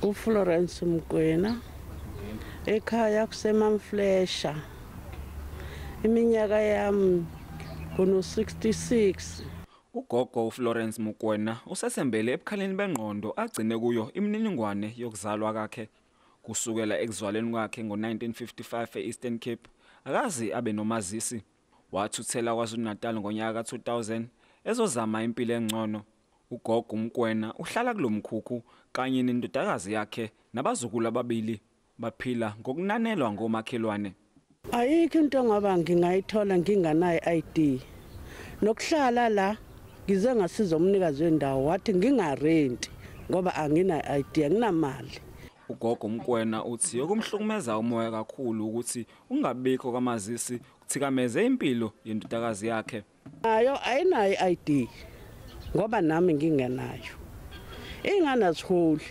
uFlorence Mokoena ekhaya kuseMamflesha. Iminyaka yami kuno-66. Ugogo uFlorence Mokoena usesembele ebukhaleni bengqondo agcine kuyo imininingwane yokuzalwa kwakhe kusukela ekuzalweni kwakhe ngo-1955 e-Eastern Cape. Akazi abe nomazisi. Wathuthela KwaZulu-Natal ngonyaka ka-2000 ezozama impilo engcono. Ugogo uMokoena uhlala kulomkhukhu kanye nendodakazi yakhe nabazukulu ababili baphila ngokunanelwa ngomakhelwane. Ayikho into ngaba ngingayithola nginganayo ID. Nokuhlala la ngize ngasiza umnikazi wendawo wathi ngingarenti ngoba angina ID anginamali. Ugogo uMokoena uthi okumhlukumeza umoya kakhulu ukuthi ungabikho kwamazisi kuthikameze impilo yendodakazi yakhe. Nayo ayinayo ID ngoba nami ngingenayo. Ingane aziholi.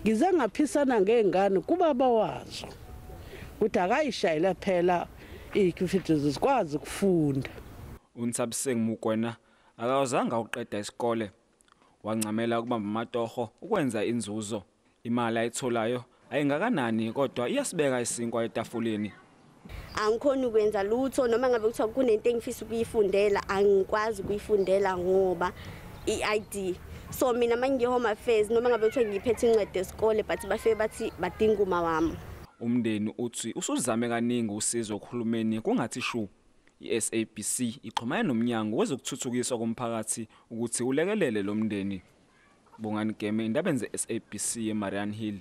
Ngize ngaphisana ngengane kubaba wazo. Ukuthi akayishayela phela izifithi zikwazi ukufunda. uNthabiseng Mokoena akawazange uqeda isikole. Wancamela ukubamba amatoho ukwenza inzuzo. Imali ayitholayo ayingakanani kodwa iyasibeka isinkwa etafuleni. Angikhona ukwenza lutho noma ngabe kuthiwa kunento engifisa ukuyifundela angikwazi ukuyifundela ngoba iID. So mina mangihome affairs noma ngabe kuthiwa ngiphethe incwadi esikole but bafike bathi badinga uma wami. Umndeni uthi usuzame kaningi usizo okuhulumeni kungathi shu. iSABC ixhumana nomnyango wezokuthuthukiswa komphakathi ukuthi ulekelele lo mndeni. Bongani Geme indaba ze SABC eMariannhill.